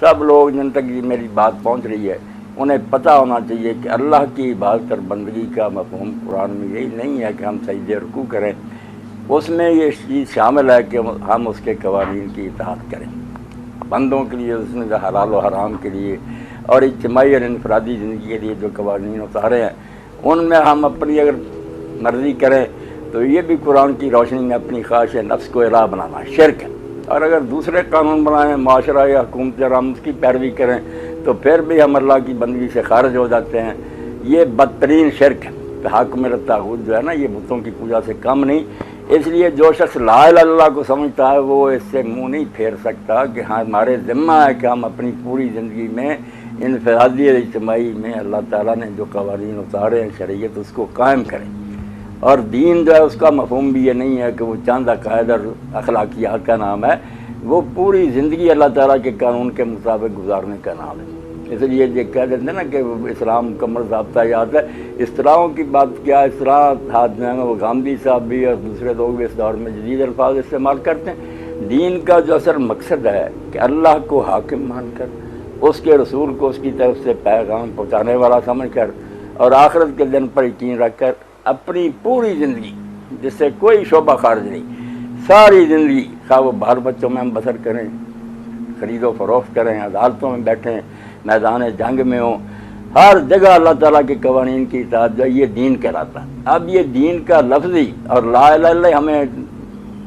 سب لوگ جن تک یہ میری بات پہنچ رہی ہے انہیں پتہ ہونا چاہیے کہ اللہ کی عبادت اور بندگی کا مفہوم قرآن میں یہی نہیں ہے کہ ہم سجدے رکوع کریں، اس میں یہ چیز شامل ہے کہ ہم اس کے قوانین کی اطاعت کریں، بندوں کے لیے اس نے حلال و حرام کے لیے اور اجتماعی اور انفرادی زندگی کے لیے جو قوانین اتارے ہیں ان میں ہم اپنی اگر مرضی کریں تو یہ بھی قرآن کی روشنی میں اپنی خواہش نفس کو الہ بنانا شرک ہے، اور اگر دوسرے قانون بنائیں معاشرہ یا حکومت اور ہم اس کی پیروی کریں تو پھر بھی ہم اللہ کی بندگی سے خارج ہو جاتے ہیں۔ یہ بدترین شرک ہے۔ حاکم الطاغوت جو ہے نا، یہ بتوں کی پوجا سے کم نہیں، اس لیے جو شخص لا الہ الا اللہ کو سمجھتا ہے وہ اس سے منہ نہیں پھیر سکتا کہ ہاں ہمارے ذمہ ہے کہ ہم اپنی پوری زندگی میں انفرادی اور اجتماعی میں اللہ تعالیٰ نے جو قوانین اتارے ہیں شریعت اس کو قائم کریں، اور دین جو ہے اس کا مفہوم بھی یہ نہیں ہے کہ وہ چند عقائد اور اخلاقیات کا نام ہے، وہ پوری زندگی اللہ تعالیٰ کے قانون کے مطابق گزارنے کا نام ہے۔ اس لیے یہ کہہ دیتے ہیں نا کہ اسلام مکمل ضابطہ یاد ہے، اصطلاحوں کی بات کیا، اصطلاح ہاتھ میں وہ گاندھی صاحب بھی اور دوسرے لوگ بھی اس دور میں جدید الفاظ استعمال کرتے ہیں۔ دین کا جو اصل مقصد ہے کہ اللہ کو حاکم مان کر، اس کے رسول کو اس کی طرف سے پیغام پہنچانے والا سمجھ کر، اور آخرت کے دن پر یقین رکھ کر اپنی پوری زندگی جس سے کوئی شعبہ خارج نہیں، ساری زندگی خواہ وہ بال بچوں میں ہم بسر کریں، خرید و فروخت کریں، عدالتوں میں بیٹھیں، میدان جنگ میں ہوں، ہر جگہ اللہ تعالیٰ کے قوانین کی اطاعت جو ہے یہ دین کہلاتا ہے۔ اب یہ دین کا لفظی اور لا الہ الا اللہ ہمیں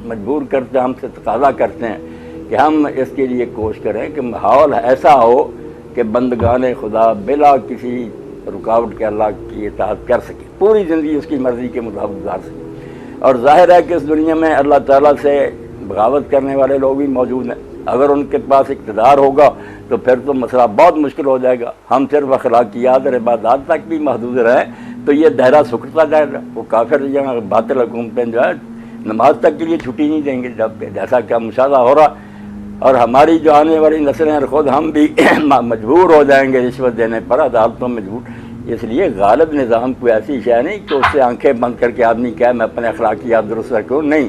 مجبور کرتے ہیں، ہم سے تقاضا کرتے ہیں کہ ہم اس کے لیے کوشش کریں کہ ماحول ایسا ہو کہ بندگان خدا بلا کسی رکاوٹ کے اللہ کی اطاعت کر سکے، پوری زندگی اس کی مرضی کے مطابق گزار سکے۔ اور ظاہر ہے کہ اس دنیا میں اللہ تعالیٰ سے بغاوت کرنے والے لوگ بھی موجود ہیں، اگر ان کے پاس اقتدار ہوگا تو پھر تو مسئلہ بہت مشکل ہو جائے گا۔ ہم صرف اخلاقیات اور عبادات تک بھی محدود رہیں تو یہ دائرہ سکڑتا جائے گا۔ وہ کافر یا باطل حکومتیں جو ہے نماز تک کے لیے چھٹی نہیں دیں گے، جب جیسا کہ مشاہدہ ہو رہا، اور ہماری جو آنے والی نسلیں اور خود ہم بھی مجبور ہو جائیں گے رشوت دینے پر، عدالتوں میں مجبور۔ اس لیے غالب نظام کوئی ایسی شے نہیں کہ اس سے آنکھیں بند کر کے آدمی کہے میں اپنے اخلاقیات درست رکھوں، نہیں۔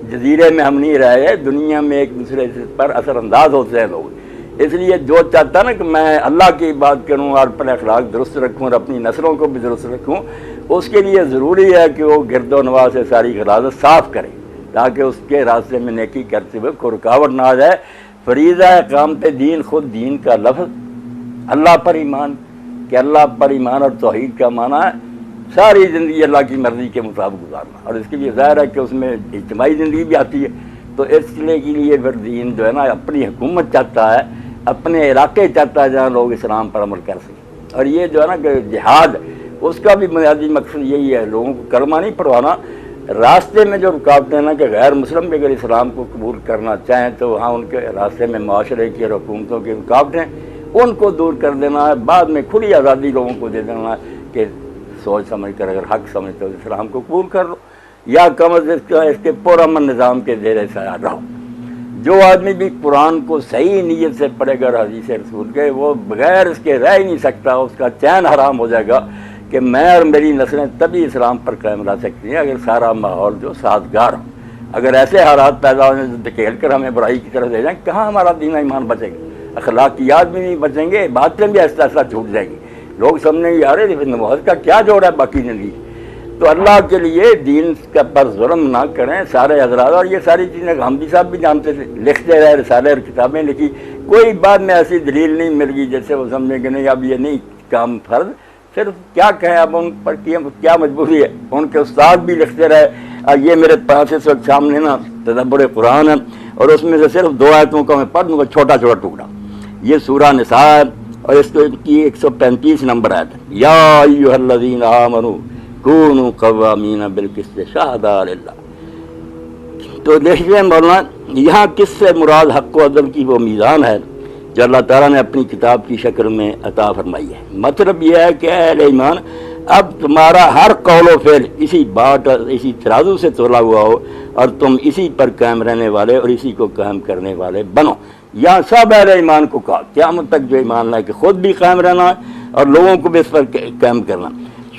جزیرے میں ہم نہیں رہے، دنیا میں ایک دوسرے پر اثر انداز ہوتے ہیں لوگ، اس لیے جو چاہتا نا کہ میں اللہ کی بات کروں اور اپنے اخلاق درست رکھوں اور اپنی نسلوں کو بھی درست رکھوں، اس کے لیے ضروری ہے کہ وہ گرد و نواح سے ساری غلاظت صاف کرے تاکہ اس کے راستے میں نیکی کرتے ہوئے کوئی رکاوٹ نہ آ جائے۔ فریضہ اقامت دین خود دین کا لفظ اللہ پر ایمان، کہ اللہ پر ایمان اور توحید کا معنی ہے ساری زندگی اللہ کی مرضی کے مطابق گزارنا، اور اس کے لیے ظاہر ہے کہ اس میں اجتماعی زندگی بھی آتی ہے۔ تو اس لیے کے لیے پھر دین جو ہے نا اپنی حکومت چاہتا ہے، اپنے علاقے چاہتا ہے جہاں لوگ اسلام پر عمل کر سکیں، اور یہ جو ہے نا کہ جہاد اس کا بھی بنیادی مقصد یہی ہے، لوگوں کو کلمہ نہیں پڑھوانا، راستے میں جو رکاوٹیں نا کہ غیر مسلم بھی اگر اسلام کو قبول کرنا چاہیں تو وہاں ان کے راستے میں معاشرے کی اور حکومتوں کی رکاوٹیں ان کو دور کر دینا ہے، بعد میں کھلی آزادی لوگوں کو دے دینا ہے کہ سوچ سمجھ کر اگر حق سمجھتے ہو اسلام کو قبول کر لو، یا کم از کم اس کے پرامن نظام کے زیر سایہ رہو۔ جو آدمی بھی قرآن کو صحیح نیت سے پڑھے گا اور حدیث رسول کے، وہ بغیر اس کے رہ ہی نہیں سکتا، اس کا چین حرام ہو جائے گا کہ میں اور میری نسلیں تبھی اسلام پر قائم رہ سکتی ہیں اگر سارا ماحول جو سازگار ہو۔ اگر ایسے حالات پیدا ہونے سے دھکیل کر ہمیں برائی کی طرف لے جائیں، کہاں ہمارا دین ایمان بچے گا، اخلاقیات بھی نہیں بچیں گے، باتیں بھی ایسا ایسا چھوٹ جائیں گی، لوگ سمجھیں گے یار نماز کا کیا جوڑ ہے باقی زندگی۔ تو اللہ کے لیے دین کا پر ظلم نہ کریں سارے حضرات، اور یہ ساری چیزیں غامدی صاحب بھی جانتے تھے، لکھتے رہے، رسالے اور کتابیں لکھی، کوئی بعد میں ایسی دلیل نہیں مل گئی جیسے وہ سمجھیں کہ نہیں اب یہ نہیں کام فرض، صرف کیا کہیں اب ان پر کیا مجبوری ہے۔ ان کے استاد بھی لکھتے رہے، اور یہ میرے پاس اس وقت سامنے نا تدبر قرآن ہے، اور اس میں سے صرف 2 آیتوں کا میں پڑھ دوں گا، چھوٹا چھوٹا ٹکڑا۔ یہ سورہ نساء ہے اور اس کی 135 نمبر آیت ہے، یا ایھا الذین آمنوا کونوا قوامین بالقسط شہداء للہ۔ تو دیکھیے مولانا یہاں کس سے مراد حق و عدل کی وہ میزان ہے جو اللہ تعالیٰ نے اپنی کتاب کی شکل میں عطا فرمائی ہے۔ مطلب یہ ہے کہ اہل ایمان اب تمہارا ہر قول و فعل اسی بات اور اسی ترازو سے تولا ہوا ہو، اور تم اسی پر قائم رہنے والے اور اسی کو قائم کرنے والے بنو۔ یہاں سب اہل ایمان کو کہا قیامت تک جو ایمان لائے کہ خود بھی قائم رہنا ہے اور لوگوں کو بھی اس پر قائم کرنا۔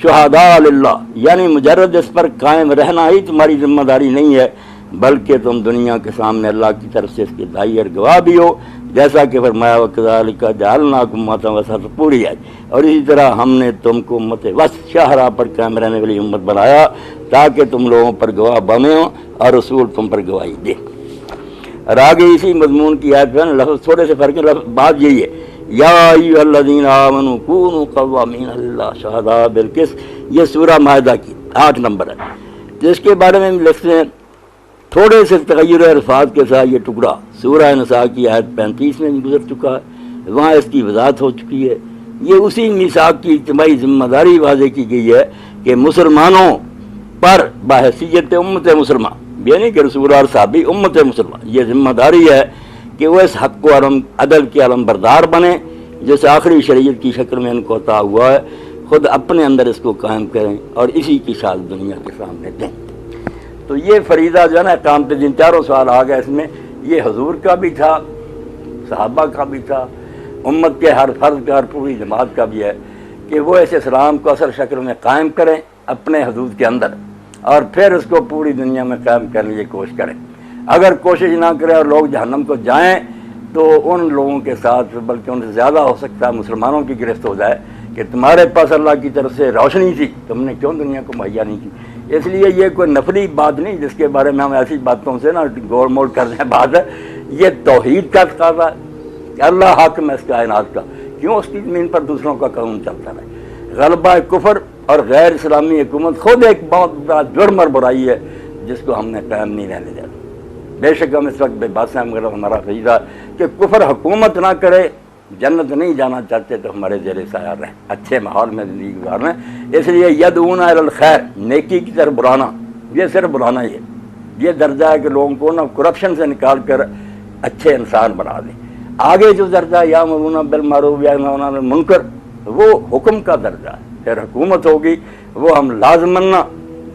شہداء للہ یعنی مجرد اس پر قائم رہنا ہی تمہاری ذمہ داری نہیں ہے، بلکہ تم دنیا کے سامنے اللہ کی طرف سے اس کے دائی اور گواہ بھی ہو جیسا کہ فرمایا وَكَذَلِكَ جَعَلْنَاكُمْ أُمَّةً وَسَطًا پوری ہے، اور اسی طرح ہم نے تم کو امت وسط شاہراہ پر قائم رہنے والی امت بنایا تاکہ تم لوگوں پر گواہ بنے ہو اور رسول تم پر گواہی دے۔ اور آگے اسی مضمون کی آیت میں لفظ تھوڑے سے فرق ہے، بات یہی ہے یا ایھا الذین آمنوا کونوا قوامین للہ شہداء بالقسط، یہ سورہ مائدہ کی 8 نمبر ہے، جس کے بارے میں ہم لکھتے ہیں تھوڑے سے تغیر الفاظ کے ساتھ یہ ٹکڑا سورہ نساء کی آیت 35 میں گزر چکا ہے، وہاں اس کی وضاحت ہو چکی ہے۔ یہ اسی میثاق کی اجتماعی ذمہ داری واضح کی گئی ہے کہ مسلمانوں پر بحیثیت امت مسلمہ، یہ نہیں کہ رسول اور صحابی، امت مسلمہ یہ ذمہ داری ہے کہ وہ اس حق و عدل کے علم بردار بنیں جس آخری شریعت کی شکل میں ان کو عطا ہوا ہے، خود اپنے اندر اس کو قائم کریں اور اسی کی شان دنیا کے سامنے دیں۔ تو یہ فریضہ جو ہے نا قیامت دن، چاروں سوال آ گئے اس میں، یہ حضور کا بھی تھا، صحابہ کا بھی تھا، امت کے ہر فرد کا، ہر پوری جماعت کا بھی ہے کہ وہ اس اسلام کو اصل شکل میں قائم کریں اپنے حدود کے اندر، اور پھر اس کو پوری دنیا میں قائم کرنے کی کوشش کریں۔ اگر کوشش نہ کریں اور لوگ جہنم کو جائیں تو ان لوگوں کے ساتھ بلکہ ان سے زیادہ ہو سکتا ہے مسلمانوں کی گرفت ہو جائے کہ تمہارے پاس اللہ کی طرف سے روشنی تھی، تم نے کیوں دنیا کو مہیا نہیں کی۔ اس لیے یہ کوئی نفلی بات نہیں جس کے بارے میں ہم ایسی باتوں سے نا گول مول کرنے بات ہے، یہ توحید کا تقاضا ہے کہ اللہ حاکم ہے اس کائنات کا، کیوں اس کی زمین پر دوسروں کا قانون چلتا رہے۔ غلبہ کفر اور غیر اسلامی حکومت خود ایک بہت بڑا جرم اور برائی ہے جس کو ہم نے قائم نہیں رہنے دینا۔ بے شک ہم اس وقت بے بات ہیں، مگر ہمارا فریضہ کہ کفر حکومت نہ کرے، جنت نہیں جانا چاہتے تو ہمارے زیر سایہ رہیں، اچھے ماحول میں زندگی گزارنا۔ اس لیے یدعون الی الخیر، نیکی کی طرف بلانا، یہ صرف بلانا ہی ہے، یہ درجہ ہے کہ لوگوں کو نا کرپشن سے نکال کر اچھے انسان بنا دیں۔ آگے جو درجہ یامرون بالمعروف وینہون عن المنکر، وہ حکم کا درجہ ہے، پھر حکومت ہوگی وہ ہم لازماً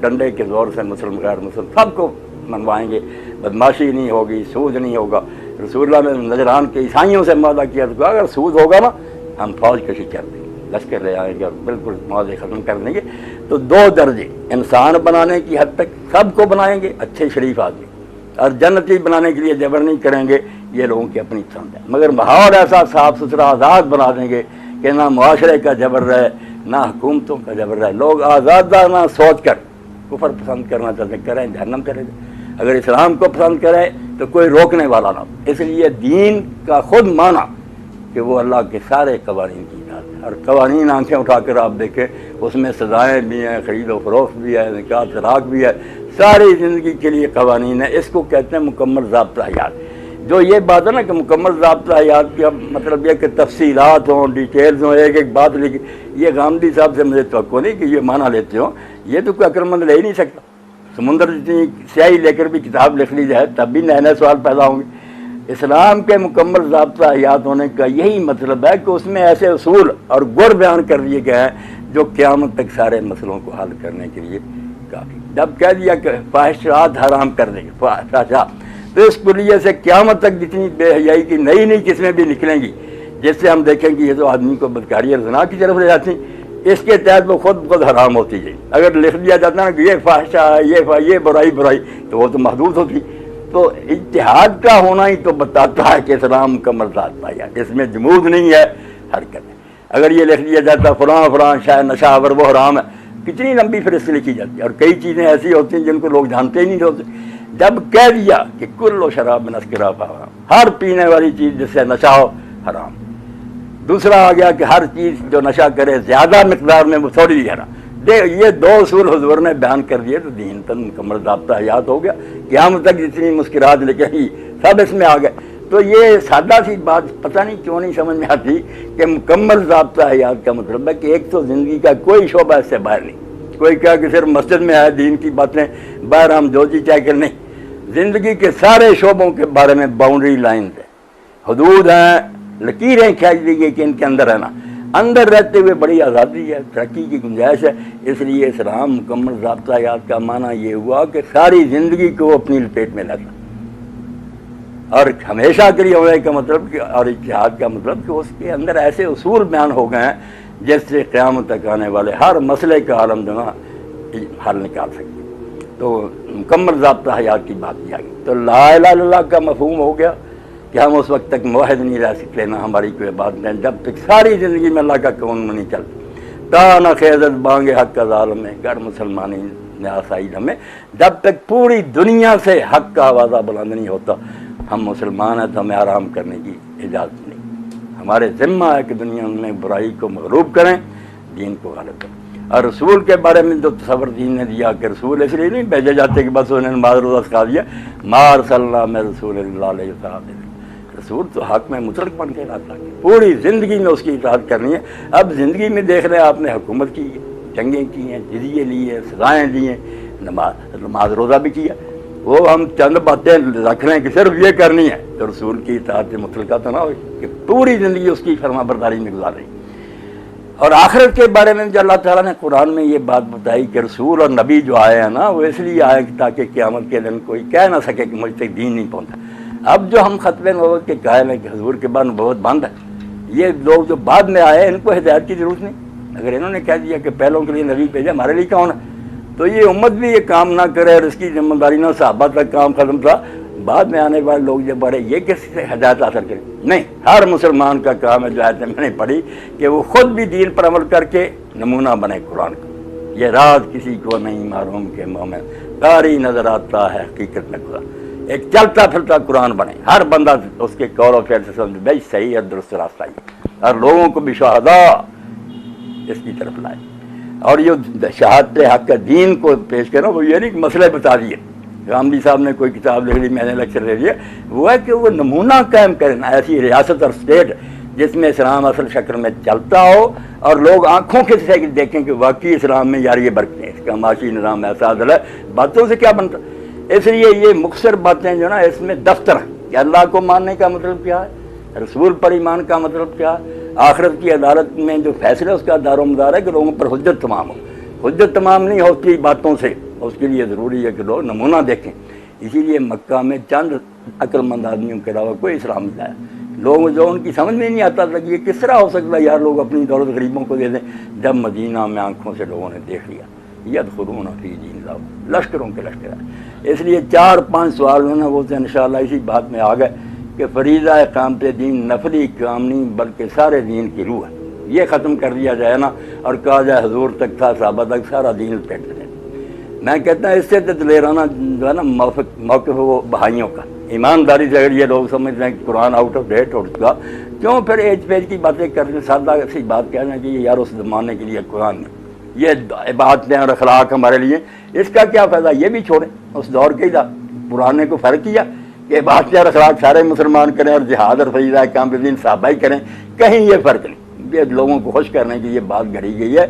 ڈنڈے کے زور سے مسلم غیر مسلم سب کو منوائیں گے، بدماشی نہیں ہوگی، سود نہیں ہوگا۔ رسول اللہ نے نجران کے عیسائیوں سے وعدہ کیا تھا اگر سود ہوگا نا ہم فوج کشی کر دیں گے، لشکر لے آئیں گے اور بالکل معاہدے ختم کر دیں گے۔ تو 2 درجے انسان بنانے کی حد تک سب کو بنائیں گے اچھے شریف آدمی، اور جنتی بنانے کے لیے جبر نہیں کریں گے، یہ لوگوں کی اپنی پسند ہے، مگر ماحول ایسا صاف ستھرا آزاد بنا دیں گے کہ نہ معاشرے کا جبر رہے نہ حکومتوں کا جبر رہے، لوگ آزادانہ سوچ کر کفر پسند کرنا چاہتے کریں، جہنم کریں گے۔ اگر اسلام کو پسند کرے تو کوئی روکنے والا نہ ہو۔ اس لیے دین کا خود معنی کہ وہ اللہ کے سارے قوانین کی اطاعت ہے، اور قوانین آنکھیں اٹھا کر آپ دیکھیں اس میں سزائیں بھی ہیں، خرید و فروخت بھی ہے، نکاح طلاق بھی ہے، ساری زندگی کے لیے قوانین ہے۔ اس کو کہتے ہیں مکمل ضابطہ حیات۔ جو یہ بات ہے نا کہ مکمل ضابطہ حیات کا مطلب یہ کہ تفصیلات ہوں، ڈیٹیلز ہوں، ایک ایک بات لکھی، یہ غامدی صاحب سے مجھے توقع نہیں کہ یہ معنی لیتے ہوں، یہ تو کوئی عقل مند لے ہی نہیں سکتا۔ سمندر جتنی سیاہی لے کر بھی کتاب لکھ لی جائے تب بھی نئے نئے سوال پیدا ہوں گے۔ اسلام کے مکمل ضابطہ حیات ہونے کا یہی مطلب ہے کہ اس میں ایسے اصول اور گر بیان کر دیے گئے ہیں جو قیامت تک سارے مسئلوں کو حل کرنے کے لیے کافی۔ جب کہہ دیا کہ فاحشات حرام کر دیں گے، فاحشات، تو اس کلیے سے قیامت تک جتنی بے حیائی کی نئی نئی قسمیں بھی نکلیں گی، جس سے ہم دیکھیں گے یہ تو آدمی کو بدکاری اور زنا کی طرف لے جاتی ہیں، اس کے تحت وہ خود حرام ہوتی جائے۔ اگر لکھ دیا جاتا ہے نا کہ یہ فاحشہ ہے، یہ برائی تو وہ تو محدود ہوتی۔ تو اجتہاد کا ہونا ہی تو بتاتا ہے کہ اسلام مکمل ضابطہ ہے، اس میں جمود نہیں ہے، حرکت ہے۔ اگر یہ لکھ دیا جاتا فلاں شاید نشہ آور وہ حرام ہے، کتنی لمبی فہرست لکھی جاتی ہے، اور کئی چیزیں ایسی ہوتی ہیں جن کو لوگ جانتے ہی نہیں ہوتے۔ جب کہہ دیا کہ کل شراب من اسکرا حرام، ہر پینے والی چیز جس سے نشہ ہو حرام۔ دوسرا آ گیا کہ ہر چیز جو نشہ کرے زیادہ مقدار میں وہ تھوڑی ہی حرام۔ یہ 2 اصول حضور نے بیان کر دیے تو دین تن مکمل ضابطہ حیات ہو گیا۔ قیامت تک جتنی مسکرات لکھیں گی سب اس میں آ گئے۔ تو یہ سادہ سی بات پتہ نہیں کیوں نہیں سمجھ میں آتی کہ مکمل ضابطہ حیات کا مطلب ہے کہ ایک تو زندگی کا کوئی شعبہ اس سے باہر نہیں۔ کوئی کہا کہ صرف مسجد میں آئے دین کی باتیں، باہر ہم جو جی چاہے کر، نہیں، زندگی کے سارے شعبوں کے بارے میں باؤنڈری لائنز ہیں، حدود ہیں، لکیریں کھینچ دی گئی کہ ان کے اندر رہنا، اندر رہتے ہوئے بڑی آزادی ہے، ترقی کی گنجائش ہے۔ اس لیے اسلام مکمل ضابطہ حیات کا معنی یہ ہوا کہ ساری زندگی کو اپنی لپیٹ میں لینا، اور ہمیشہ کے لیے ہونے کا مطلب کہ، اور اتحاد کا مطلب کہ اس کے اندر ایسے اصول بیان ہو گئے ہیں جس سے قیامت تک آنے والے ہر مسئلے کا عالم دنا حل نکال سکتے۔ تو مکمل ضابطہ حیات کی بات کی آ گئی۔ تو لا الہ الا اللہ کا مفہوم ہو گیا، کہ ہم اس وقت تک موحد نہیں رہ سکتے نہ ہماری کوئی بات نہیں جب تک ساری زندگی میں اللہ کا قانون نہیں چلتا تا نہ خیزت بانگے حق کا ظالم ہے گر مسلمانی نے آسائی ہمیں جب تک پوری دنیا سے حق کا آوازہ بلند نہیں ہوتا ہم مسلمان ہیں تو ہمیں آرام کرنے کی اجازت نہیں. ہمارے ذمہ ہے کہ دنیا میں برائی کو مغلوب کریں دین کو غالب کریں. اور رسول کے بارے میں جو تصور دین نے دیا کہ رسول اس لیے نہیں بھیجے جاتے کہ بس انہوں نے نماز روزہ سکھا دیا مار صلی اللہ میں رسول اللہ علیہ وسلم. رسول تو حق میں مطلق بن کے لاتا ہے پوری زندگی میں اس کی اطاعت کرنی ہے. اب زندگی میں دیکھ رہے ہیں آپ نے حکومت کی ہے جنگیں کی ہیں جزیے لیے سزائیں دی ہیں نماز روزہ بھی کیا. وہ ہم چند باتیں رکھ رہے ہیں کہ صرف یہ کرنی ہے تو رسول کی اطاعت مطلقہ تو نہ ہو کہ پوری زندگی اس کی فرما برداری میں گزار رہی. اور آخرت کے بارے میں جو اللہ تعالیٰ نے قرآن میں یہ بات بتائی کہ رسول اور نبی جو آئے ہیں نا وہ اس لیے آئے تاکہ قیامت کے دن کوئی کہہ نہ سکے کہ مجھ تک دین نہیں پہنچا. اب جو ہم ختم نبوت کے قائل ہیں کہ حضور کے بعد نبوت بند ہے یہ لوگ جو بعد میں آئے ان کو ہدایت کی ضرورت نہیں. اگر انہوں نے کہہ دیا کہ پہلوں کے لیے نبی بھیجا ہمارے لیے کون ہے تو یہ امت بھی یہ کام نہ کرے اور اس کی ذمہ داری نہ صحابہ تک کام ختم تھا بعد میں آنے والے لوگ جب بڑھے یہ کس سے ہدایت حاصل کریں. نہیں ہر مسلمان کا کام ہے جو آیتیں میں نے پڑھی کہ وہ خود بھی دین پر عمل کر کے نمونہ بنے قرآن کا. یہ راز کسی کو نہیں معلوم کہ مومن قاری نظر آتا ہے حقیقت میں خدا ایک چلتا پھرتا قرآن بنے ہر بندہ اس کے قول و فعل سے سمجھ بھائی صحیح اور درست راستہ ہی اور لوگوں کو بھی شہداء اس کی طرف لائے. اور یہ شہادت حق کا دین کو پیش کرنا وہ یہ نہیں کہ مسئلے بتا دیے. غامدی صاحب نے کوئی کتاب لکھ لی میں نے لیکچر دے دیا وہ ہے کہ وہ نمونہ قائم کریں ایسی ریاست اور اسٹیٹ جس میں اسلام اصل شکل میں چلتا ہو اور لوگ آنکھوں کے سے دیکھیں کہ واقعی اسلام میں یار یہ برکتیں ہیں اس کا معاشی نظام ایسا عدل ہے باتوں سے کیا بنتا. اس لیے یہ مختصر باتیں جو نا اس میں دفتر ہیں کہ اللہ کو ماننے کا مطلب کیا ہے رسول پر ایمان کا مطلب کیا ہے آخرت کی عدالت میں جو فیصلہ اس کا دار و مدار ہے کہ لوگوں پر حجت تمام ہو. حجت تمام نہیں ہوتی باتوں سے اس کے لیے ضروری ہے کہ لوگ نمونہ دیکھیں. اسی لیے مکہ میں چند عقل مند آدمیوں کے علاوہ کوئی اسلام نہیں لایا. لوگ جو ان کی سمجھ میں نہیں آتا تھا کہ یہ کس طرح ہو سکتا ہے یار لوگ اپنی دولت غریبوں کو دے دیں. جب مدینہ میں آنکھوں سے لوگوں نے دیکھ لیا یدخلون فی دین اللہ لشکروں کے لشکر ہے. اس لیے 4-5 سوال جو نا وہ انشاءاللہ اسی بات میں آ گئے کہ فریضہ اقامت دین نفلی کام نہیں بلکہ سارے دین کی روح ہے. یہ ختم کر دیا جائے نا اور کہا جائے حضور تک تھا صحابہ تک سارا دین پیٹ دیں. میں کہتا ہوں اس سے دلیرانہ جو ہے نا موقف وہ بہائیوں کا ایمانداری سے اگر یہ لوگ سمجھتے ہیں کہ قرآن آؤٹ آف ڈیٹ ہو چکا کیوں پھر ایج پیج کی باتیں کرتے سادہ سی بات کہنا کہ یار اس زمانے کے لیے قرآن نہیں یہ عبادتیں اور اخلاق ہمارے لیے اس کا کیا فائدہ یہ بھی چھوڑیں. اس دور کے ہی پرانے کو فرق کیا کہ عبادتیں اور اخلاق سارے مسلمان کریں اور جہاد اور فریضہ اقامت دین صحابہ ہی کریں کہیں یہ فرق نہیں. یہ لوگوں کو خوش کرنے کی یہ بات گھڑی گئی ہے.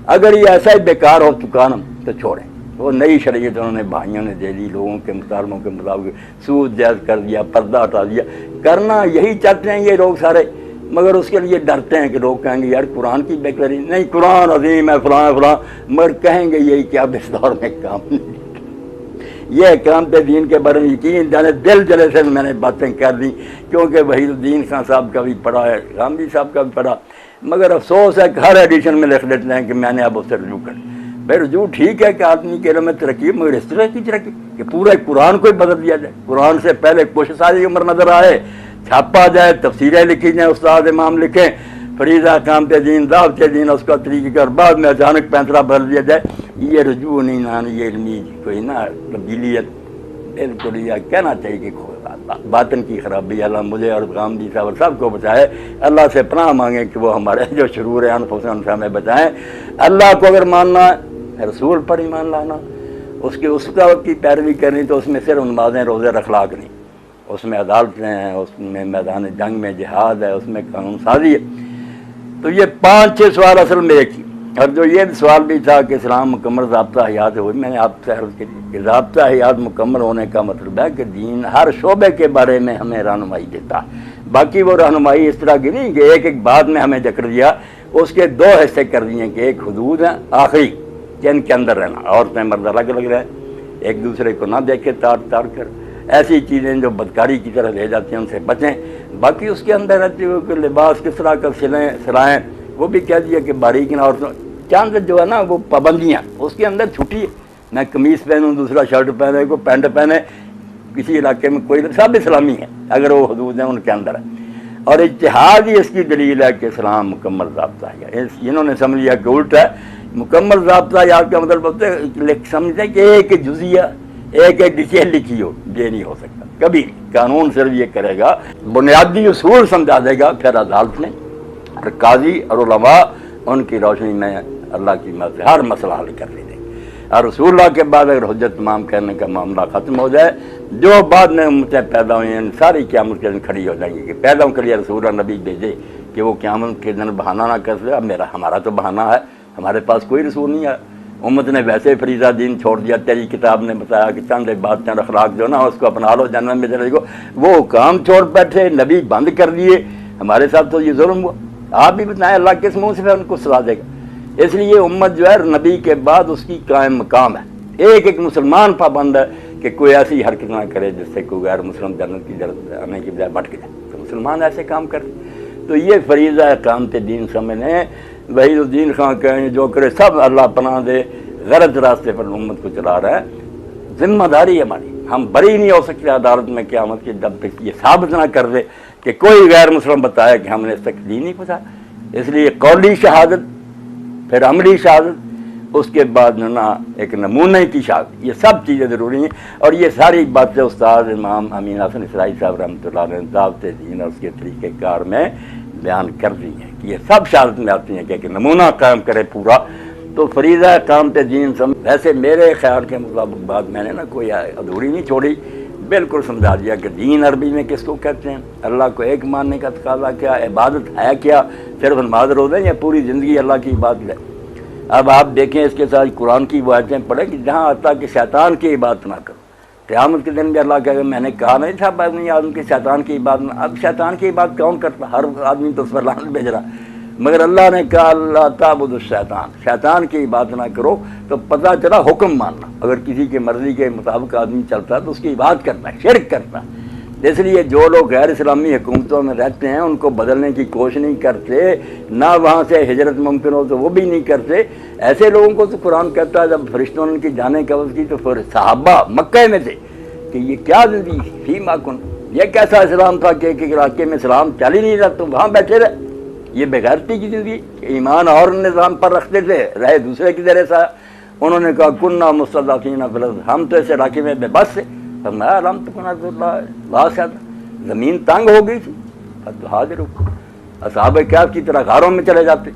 اگر یہ ایسا ہی بیکار ہو چکا نا تو چھوڑیں. وہ نئی شریعت انہوں نے بھائیوں نے دے دی لوگوں کے مطالبوں کے مطابق سود جائز کر دیا پردہ ہٹا دیا. کرنا یہی چاہتے ہیں یہ لوگ سارے مگر اس کے لیے ڈرتے ہیں کہ لوگ کہیں گے یار قرآن کی بیکاری نہیں قرآن عظیم ہے فلاں فلاں مگر کہیں گے یہی کہ اب اس دور میں کام نہیں. یہ اقامت دین کے بارے میں یقین جانے دل جلے سے میں نے باتیں کر دی کیونکہ وحید الدین خان صاحب کا بھی پڑھا ہے غامدی صاحب کا بھی پڑھا مگر افسوس ہے کہ ہر ایڈیشن میں لکھ دیتے ہیں کہ میں نے اب اس سے رجوع کر بھائی رجوع ٹھیک ہے کہ آدمی کے علم میں ترقی مگر اس طرح کی ترقی کہ پورے قرآن کو ہی بدل دیا جائے. قرآن سے پہلے کچھ ساری عمر نظر آئے چھاپا جائے تفسیریں لکھی جائیں استاد امام لکھیں فریضہ اقامت دین دعوت دین اس کا طریقہ کر بعد میں اچانک پینترا بدل دیا جائے. یہ رجوع نہیں نہ یہ علمی کوئی نہ تبدیلیت بالکل یہ کہنا چاہیے کہ باطن کی خرابی اللہ مجھے اور غامدی صاحب سب کو بچائے. اللہ سے پناہ مانگیں کہ وہ ہمارے جو شرور ہیں انفسنا سے ہمیں بچائیں. اللہ کو اگر ماننا ہے رسول پر ایمان لانا اس کا کی پیروی کرنی تو اس میں صرف نمازیں روزے اخلاق نہیں اس میں عدالتیں ہیں اس میں میدان جنگ میں جہاد ہے اس میں قانون سازی ہے. تو یہ 5-6 سوال اصل میں ایک ہی اور جو یہ سوال بھی تھا کہ اسلام مکمل ضابطہ حیات ہوئی میں نے آپ سے عرض کی کہ ضابطہ حیات مکمل ہونے کا مطلب ہے کہ دین ہر شعبے کے بارے میں ہمیں رہنمائی دیتا ہے. باقی وہ رہنمائی اس طرح کی نہیں کہ ایک ایک بات میں ہمیں ذکر دیا اس کے 2 حصے کر دیے کہ ایک حدود ہیں آخری جن کے اندر رہنا عورتیں مرد الگ الگ رہیں ایک دوسرے کو نہ دیکھے تار کر ایسی چیزیں جو بدکاری کی طرح لے جاتی ہیں ان سے بچیں. باقی اس کے اندر رہتی ہوئے کہ لباس کس طرح کا سلائیں وہ بھی کہہ دیا کہ باریک نہ عورتوں چاند جو ہے نا وہ پابندیاں اس کے اندر چھٹی ہے. میں قمیص پہنوں دوسرا شرٹ پہنے کو پینٹ پہنے کسی علاقے میں کوئی سب اسلامی ہیں اگر وہ حدود ہیں ان کے اندر ہے، اور اتحاد ہی اس کی دلیل ہے کہ اسلام مکمل ضابطہ ہے۔ انہوں نے سمجھ لیا کہ الٹا ہے، مکمل ضابطہ یاد کا مطلب ہوتا ہے سمجھتے ہیں کہ ایک جزیہ ایک ڈیٹیل لکھی ہو، یہ نہیں ہو سکتا کبھی نہیں۔ قانون صرف یہ کرے گا، بنیادی اصول سمجھا دے گا، پھر عدالت نے اور قاضی اور علماء ان کی روشنی میں اللہ کی مدد سے ہر مسئلہ حل کر لے دیں گے۔ اور رسول اللہ کے بعد اگر حجت تمام کرنے کا معاملہ ختم ہو جائے، جو بعد میں امتیں پیدا ہوئی ہیں ساری قیامت کے دن کھڑی ہو جائیں گی کہ پیدا کے لیے رسول اللہ نبی بھیجے کہ وہ قیامت کے دن بہانہ نہ کر سکے۔ اب ہمارا تو بہانہ ہے، ہمارے پاس کوئی رسول نہیں ہے، امت نے ویسے فریضہ دین چھوڑ دیا، تیری کتاب نے بتایا کہ چند بات چند اخلاق جو نا اس کو اپنا لو جنت میں چلے گا، وہ کام چھوڑ بیٹھے، نبی بند کر دیے، ہمارے ساتھ تو یہ ظلم ہوا۔ آپ بھی بتائیں اللہ کس منہ سے ان کو سزا دے گا؟ اس لیے امت جو ہے نبی کے بعد اس کی قائم مقام ہے، ایک مسلمان پابند ہے کہ کوئی ایسی حرکت نہ کرے جس سے کوئی غیر مسلم جنت کی طرف آنے کی بجائے بھٹک جائے، تو مسلمان ایسے کام کرے۔ تو یہ فریضہ اقامت دین سمجھنے، وحید الدین خان کہیں جو کرے سب اللہ پناہ دے، غلط راستے پر امت کو چلا رہا ہے۔ ذمہ داری ہے ہماری، ہم بری نہیں ہو سکتے عدالت میں قیامت کی، جب تک یہ ثابت نہ کر دے کہ کوئی غیر مسلم بتایا کہ ہم نے اس تک دین نہیں پہنچایا۔ اس لیے قولی شہادت، پھر عملی شہادت، اس کے بعد نا ایک نمونہ کی شہادت، یہ سب چیزیں ضروری ہیں۔ اور یہ ساری باتیں استاد امام امین حسن اسرائی صاحب رحمۃ اللہ علیہ نے ضابط دین اور اس کے طریقہ کار میں بیان کر دی ہیں کہ یہ سب شہادت میں آتی ہیں کہ ایک نمونہ قائم کرے پورا۔ تو فریضہ اقامت دین ویسے میرے خیال کے مطابق بات میں نے نا کوئی ادھوری نہیں چھوڑی، بالکل سمجھا دیا کہ دین عربی میں کس کو کہتے ہیں، اللہ کو ایک ماننے کا تقاضا کیا، عبادت ہے کیا، صرف نماز روزے یا پوری زندگی اللہ کی عبادت ہے۔ اب آپ دیکھیں اس کے ساتھ قرآن کی وہ آیتیں پڑھیں کہ جہاں آتا کہ شیطان کی عبادت نہ کرو، قیامت کے دن بھی اللہ کہے گا میں نے کہا نہیں تھا بنی آدم کے شیطان کی عبادت نہ۔ اب شیطان کی عبادت کون کرتا؟ ہر آدمی تو اس پر لعنت بھیج رہا، مگر اللہ نے کہا اللہ تعبد الشیطان، شیطان کی عبادت نہ کرو، تو پتہ چلا حکم ماننا۔ اگر کسی کے مرضی کے مطابق آدمی چلتا ہے تو اس کی عبادت کرتا ہے، شرک کرتا ہے۔ اس لیے جو لوگ غیر اسلامی حکومتوں میں رہتے ہیں ان کو بدلنے کی کوشش نہیں کرتے، نہ وہاں سے ہجرت ممکن ہو تو وہ بھی نہیں کرتے۔ ایسے لوگوں کو تو قرآن کہتا ہے جب فرشتوں نے ان کی جانیں قبض کی تو پھر صحابہ مکہ میں تھے کہ یہ کیا زندگی فی ما کن، یہ کیسا اسلام تھا کہ ایک علاقے میں اسلام چل ہی نہیں رہا تو وہاں بیٹھے رہے، یہ بغیرتی کی زندگی کہ ایمان اور نظام پر رکھتے تھے، رہے دوسرے کی طرح سا۔ انہوں نے کہا کننا مستضعفین فی الارض، ہم تو اس علاقے میں بے بس تھے۔ فرمایا لم تکن ارض اللہ واسعۃ، زمین تنگ ہو گئی تھی، فتہاجروا، اصحاب کہف کی طرح غاروں میں چلے جاتے۔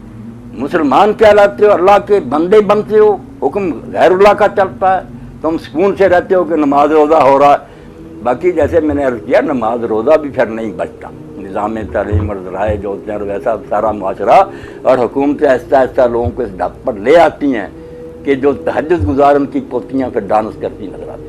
مسلمان کہلاتے ہو، اللہ کے بندے بنتے ہو، حکم غیر اللہ کا چلتا ہے، تم سکون سے رہتے ہو کہ نماز روزہ ہو رہا ہے۔ باقی جیسے میں نے عرض کیا نماز روزہ بھی پھر نہیں بچتا، نظام تعلیم اور ذرائع جو ہوتے ہیں اور ویسا سارا معاشرہ اور حکومتیں آہستہ آہستہ لوگوں کو اس ڈھپ پر لے آتی ہیں کہ جو تہجد گزار ان کی پوتیاں پھر ڈانس کرتی نظر آتی ہیں۔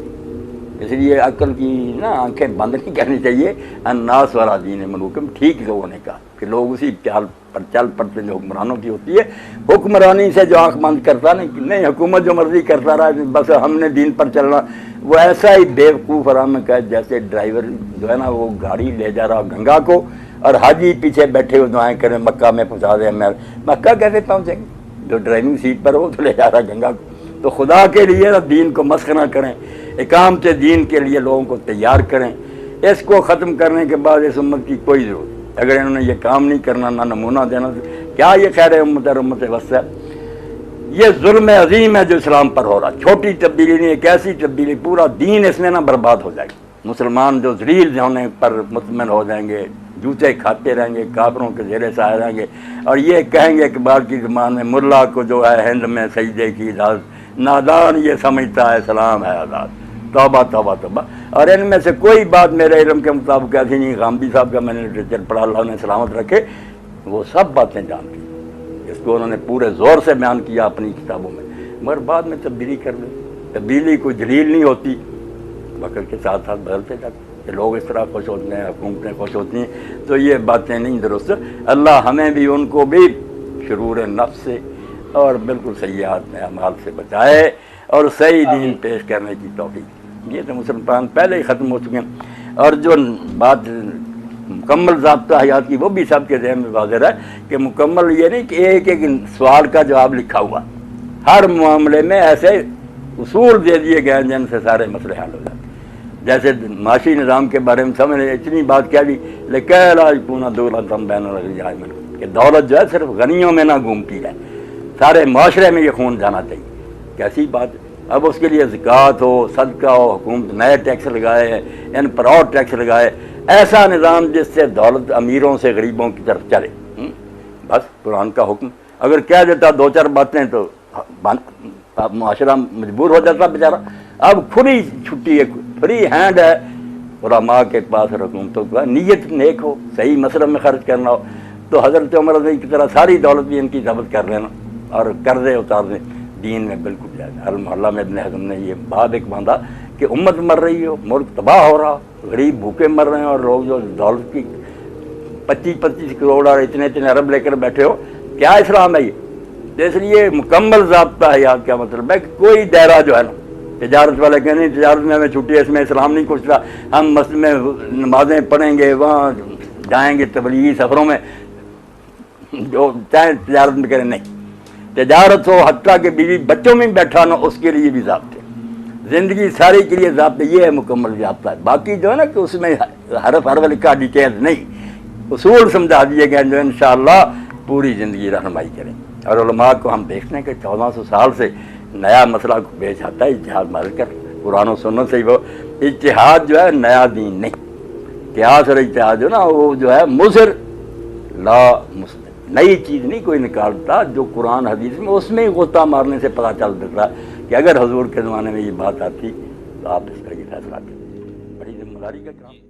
اس لیے عقل کی نا آنکھیں بند نہیں کرنی چاہیے، الناس والا دین منوکم، ٹھیک لوگوں نے کہا کہ لوگ اسی چال پر چل پڑتے جو حکمرانوں کی ہوتی ہے۔ حکمرانی سے جو آنکھ بند کرتا نہیں حکومت جو مرضی کرتا رہا بس ہم نے دین پر چلنا، وہ ایسا ہی بیوقوف آرام میں کہا جیسے ڈرائیور جو ہے نا وہ گاڑی لے جا رہا گنگا کو اور حاجی پیچھے بیٹھے ہوئے دعائیں کریں مکہ میں پہنچا دیں، میں مکہ کیسے پہنچیں گے؟ جو ڈرائیونگ سیٹ پر ہو تو لے جا رہا گنگا کو۔ تو خدا کے لیے دین کو مسخ نہ کریں، اقامت دین کے لیے لوگوں کو تیار کریں۔ اس کو ختم کرنے کے بعد اس امت کی کوئی ضرورت، اگر انہوں نے یہ کام نہیں کرنا، نہ نمونہ دینا، کیا یہ خیر امت ہے امت وسط ہے؟ یہ ظلم عظیم ہے جو اسلام پر ہو رہا، چھوٹی تبدیلی نہیں، ایک ایسی تبدیلی پورا دین اس میں نہ برباد ہو جائے گا۔ مسلمان جو ذلیل ہونے پر مطمئن ہو جائیں گے، جوتے کھاتے رہیں گے، کافروں کے زیر سایہ رہیں گے، اور یہ کہیں گے اقبال کی زبان میں ملا کو جو ہے ہند میں سجدے کی اجازت، نادان یہ سمجھتا ہے اسلام ہے آزاد، توبہ توبہ توبہ۔ اور ان میں سے کوئی بات میرے علم کے مطابق ایسی نہیں، غامدی صاحب کا میں نے لٹریچر پڑھا، اللہ نے سلامت رکھے، وہ سب باتیں جانتے ہیں، اس کو انہوں نے پورے زور سے بیان کیا اپنی کتابوں میں، مگر بعد میں تبدیلی کر دیں۔ تبدیلی کوئی دلیل نہیں ہوتی، وقت کے ساتھ ساتھ بدلتے جاتے کہ لوگ اس طرح خوش ہوتے ہیں، حکومتیں خوش ہوتی ہیں، تو یہ باتیں نہیں درست۔ اللہ ہمیں بھی ان کو بھی شرور نفس سے اور بالکل سیئات میں اعمال سے بچائے اور صحیح دین پیش کرنے کی توفیق۔ یہ تو مسلمان پہلے ہی ختم ہو چکے ہیں، اور جو بات مکمل ضابطہ حیات کی وہ بھی سب کے ذہن میں واضح ہے کہ مکمل یہ نہیں کہ ایک ایک سوال کا جواب لکھا ہوا، ہر معاملے میں ایسے اصول دے دیے گئے جن سے سارے مسئلے حل ہو جاتے ہیں۔ جیسے معاشی نظام کے بارے میں سب نے اتنی بات کیا بھی لیکن آج پونا دولت ہم بین الجائے میں کہ دولت جو ہے صرف غنیوں میں نہ گھومتی ہے، سارے معاشرے میں یہ خون جانا چاہیے۔ کیسی بات! اب اس کے لیے زکوٰۃ ہو، صدقہ ہو، حکومت نئے ٹیکس لگائے، ان پر اور ٹیکس لگائے، ایسا نظام جس سے دولت امیروں سے غریبوں کی طرف چلے۔ بس قرآن کا حکم اگر کہہ دیتا دو چار باتیں تو معاشرہ مجبور ہو جاتا بیچارہ۔ اب کھلی چھٹی ہے، فری ہینڈ ہے علماء کے پاس اور حکومتوں کے پاس، نیت نیک ہو، صحیح مصرف میں خرچ کرنا ہو تو حضرت عمر رضی کی طرح ساری دولت بھی ان کی ضبط کر لینا اور قرضے اتار دیں، دین میں بالکل جائز۔ المحلہ میں ابن حزم نے یہ باب ایک باندھا کہ امت مر رہی ہو، ملک تباہ ہو رہا، غریب بھوکے مر رہے ہیں اور لوگ جو دولت کی 25 کروڑ اور اتنے ارب لے کر بیٹھے ہو، کیا اسلام ہے یہ؟ تو اس لیے مکمل ضابطہ حیات کا مطلب ہے کہ کوئی دائرہ جو ہے نا، تجارت والے کہیں نہیں تجارت میں ہمیں چھٹی ہے، اس میں اسلام نہیں کچھ رہا، ہم مسجد میں نمازیں پڑھیں گے، وہاں جائیں گے تبلیغی سفروں میں، جو چاہیں تجارت میں کریں، نہیں، تجارت ہو حتیٰ کہ بیوی بچوں میں بیٹھا نہ، اس کے لیے بھی ضابطے، زندگی ساری کے لیے ضابطے، یہ ہے مکمل ضابطہ ہے۔ باقی جو ہے نا کہ اس میں حرف لکھا ڈیٹیل نہیں، اصول سمجھا دیے گئے جو انشاءاللہ پوری زندگی رہنمائی کریں۔ اور علماء کو ہم دیکھتے ہیں کہ 1400 سال سے نیا مسئلہ پیش آتا ہے، اجتہاد مال کر قرآن و سنت سے ہی، وہ اجتہاد جو ہے نیا دین نہیں، قیاس اور اجتہاد جو ہے نا وہ جو ہے مضر لا مستقل، نئی چیز نہیں کوئی نکالتا، جو قرآن حدیث میں اس میں ہی غوطہ مارنے سے پتہ چل دیتا کہ اگر حضور کے زمانے میں یہ بات آتی تو آپ اس کا یہ فیصلہ کریں۔ بڑی ذمہ داری کا کام۔